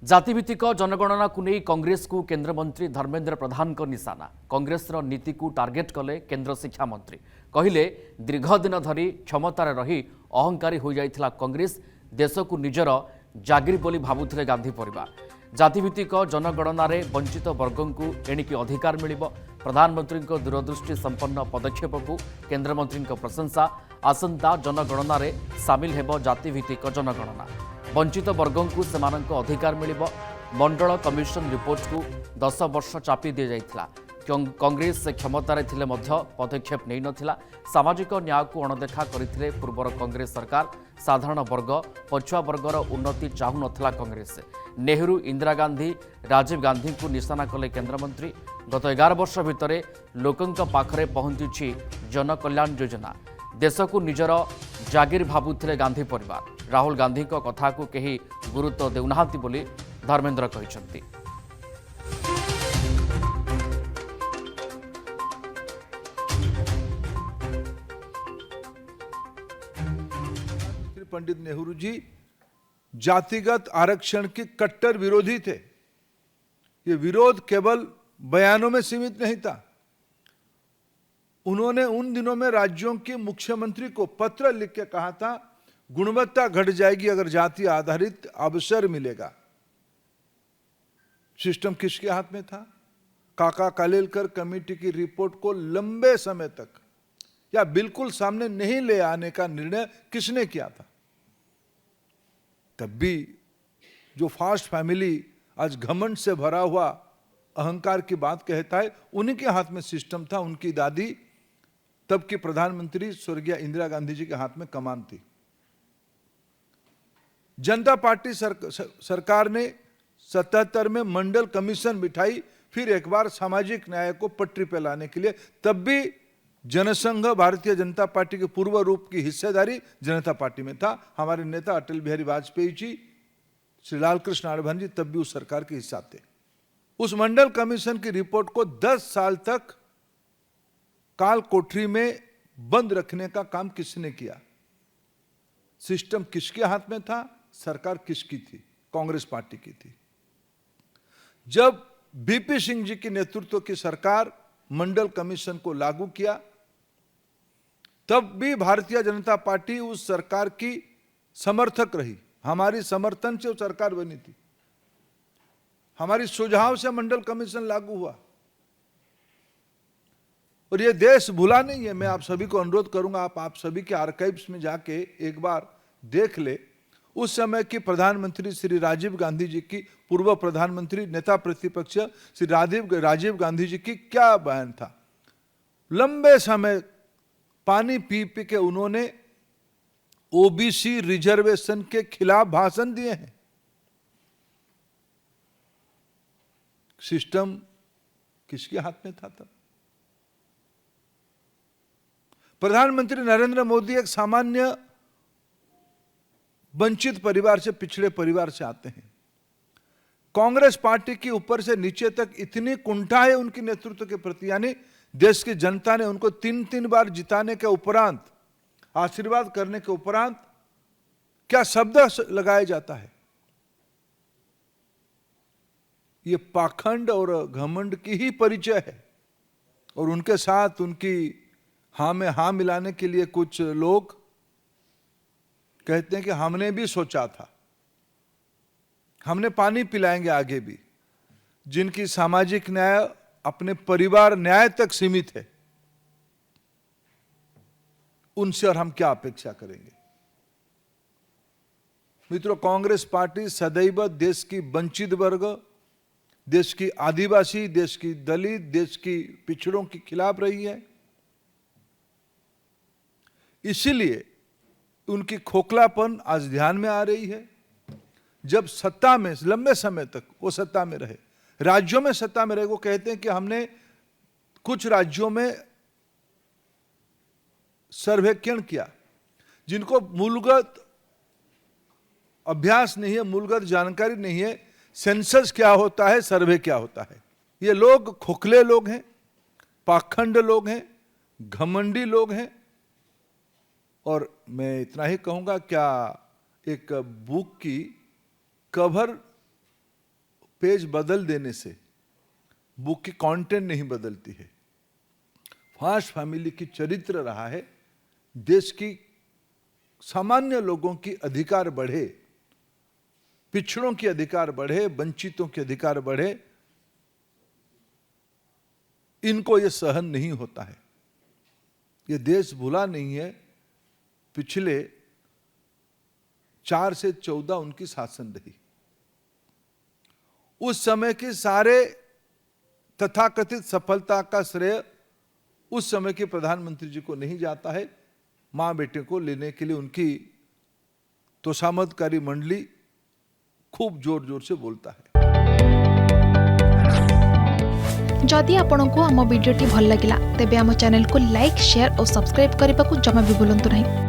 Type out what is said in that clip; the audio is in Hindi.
जातिभित्तिक जनगणना को नहीं कांग्रेस को केंद्रमंत्री धर्मेंद्र प्रधान को निशाना। कांग्रेस नीति को टार्गेट कले केंद्र शिक्षा मंत्री कहले दीर्घ दिन धरी क्षमतार रही अहंकारी हो जाइथिला कांग्रेस देश को निजर जागिर बोली भाबुथिले गांधी परिवार। जातिभित्तिक जनगणना रे वंचित वर्गों को एणिकी अधिकार मिलिबो। प्रधानमंत्री दूरदृष्टि संपन्न पदक्षेप को केंद्रमंत्री प्रशंसा। आसंता जनगणना रे सामिल हेबो जातिभित्तिक जनगणना। वंचित वर्गों को सेमानंक अधिकार मिलिबो। मंडल कमिशन रिपोर्ट को 10 वर्ष चापी दि जाइथिला। कांग्रेस क्षमतार थिले मध्य पदक्षेप नहीं नथिला। सामाजिक न्याय को अणदेखा करथिले पूर्वर कांग्रेस सरकार। साधारण वर्ग पछुआ वर्गर उन्नति चाहू नथिला कांग्रेस। नेहरू इंदिरा गांधी राजीव गांधी को निशाना कले केंद्रमंत्री। गत 11 वर्ष भितर लोकंक पाखरे पहुंची जनकल्याण योजना। देश को निजर जागिर भाबुथिले गांधी परिवार। राहुल गांधी को कथा को कहीं गुरुत्व देउनाहांती बोली धर्मेंद्र कहिसंती। पंडित नेहरू जी जातिगत आरक्षण के कट्टर विरोधी थे। ये विरोध केवल बयानों में सीमित नहीं था। उन्होंने उन दिनों में राज्यों के मुख्यमंत्री को पत्र लिख के कहा था, गुणवत्ता घट जाएगी अगर जाति आधारित अवसर मिलेगा। सिस्टम किसके हाथ में था? काका कालेलकर कमेटी की रिपोर्ट को लंबे समय तक या बिल्कुल सामने नहीं ले आने का निर्णय किसने किया था? तब भी जो फास्ट फैमिली आज घमंड से भरा हुआ अहंकार की बात कहता है, उन्हीं के हाथ में सिस्टम था। उनकी दादी तब की प्रधानमंत्री स्वर्गीय इंदिरा गांधी जी के हाथ में कमान थी। जनता पार्टी सरकार ने 77 में मंडल कमीशन बिठाई, फिर एक बार सामाजिक न्याय को पटरी पर लाने के लिए। तब भी जनसंघ भारतीय जनता पार्टी के पूर्व रूप की हिस्सेदारी जनता पार्टी में था। हमारे नेता अटल बिहारी वाजपेयी जी, श्री लालकृष्ण आडवाणी जी तब भी उस सरकार के हिस्सा थे। उस मंडल कमीशन की रिपोर्ट को 10 साल तक काल कोठरी में बंद रखने का काम किसने किया? सिस्टम किसके हाथ में था? सरकार किसकी थी? कांग्रेस पार्टी की थी। जब बीपी सिंह जी के नेतृत्व की सरकार मंडल कमीशन को लागू किया, तब भी भारतीय जनता पार्टी उस सरकार की समर्थक रही। हमारी समर्थन से वो सरकार बनी थी। हमारी सुझाव से मंडल कमीशन लागू हुआ। और ये देश भूला नहीं है। मैं आप सभी को अनुरोध करूंगा, आप सभी के आर्काइव्स में जाके एक बार देख ले। उस समय की प्रधानमंत्री श्री राजीव गांधी जी की, पूर्व प्रधानमंत्री नेता प्रतिपक्ष श्री राजीव गांधी जी की क्या बयान था। लंबे समय पानी पी पी के उन्होंने ओबीसी रिजर्वेशन के खिलाफ भाषण दिए हैं। सिस्टम किसके हाथ में था तब? प्रधानमंत्री नरेंद्र मोदी एक सामान्य वंचित परिवार से, पिछड़े परिवार से आते हैं। कांग्रेस पार्टी की ऊपर से नीचे तक इतनी कुंठा है उनके नेतृत्व के प्रति। यानी देश की जनता ने उनको 3 बार जिताने के उपरांत, आशीर्वाद करने के उपरांत क्या शब्द लगाया जाता है? ये पाखंड और घमंड की ही परिचय है। और उनके साथ उनकी हां में हां मिलाने के लिए कुछ लोग कहते हैं कि हमने भी सोचा था, हमने पानी पिलाएंगे आगे भी। जिनकी सामाजिक न्याय अपने परिवार न्याय तक सीमित है, उनसे और हम क्या अपेक्षा करेंगे? मित्रों, कांग्रेस पार्टी सदैव देश की वंचित वर्ग, देश की आदिवासी, देश की दलित, देश की पिछड़ों के खिलाफ रही है। इसीलिए उनकी खोखलापन आज ध्यान में आ रही है। जब सत्ता में लंबे समय तक वो सत्ता में रहे, राज्यों में सत्ता में रहे, वो कहते हैं कि हमने कुछ राज्यों में सर्वेक्षण किया। जिनको मूलगत अभ्यास नहीं है, मूलगत जानकारी नहीं है, सेंसस क्या होता है, सर्वे क्या होता है। ये लोग खोखले लोग हैं, पाखंड लोग हैं, घमंडी लोग हैं। और मैं इतना ही कहूंगा, क्या एक बुक की कवर पेज बदल देने से बुक की कंटेंट नहीं बदलती है। फर्स्ट फैमिली की चरित्र रहा है, देश की सामान्य लोगों की अधिकार बढ़े, पिछड़ों की अधिकार बढ़े, वंचितों के अधिकार बढ़े, इनको ये सहन नहीं होता है। ये देश भूला नहीं है, पिछले 4 से 14 उनकी शासन रही। उस समय के सारे तथाकथित सफलता का श्रेय उस समय के प्रधानमंत्री जी को नहीं जाता है। मां बेटे को लेने के लिए उनकी तोषामदकारी मंडली खूब जोर जोर से बोलता है। जदि आपंक आम भिडी भल लगा तेब आम चैनल को लाइक, शेयर और सब्सक्राइब करने को जमा भी भूलु नहीं।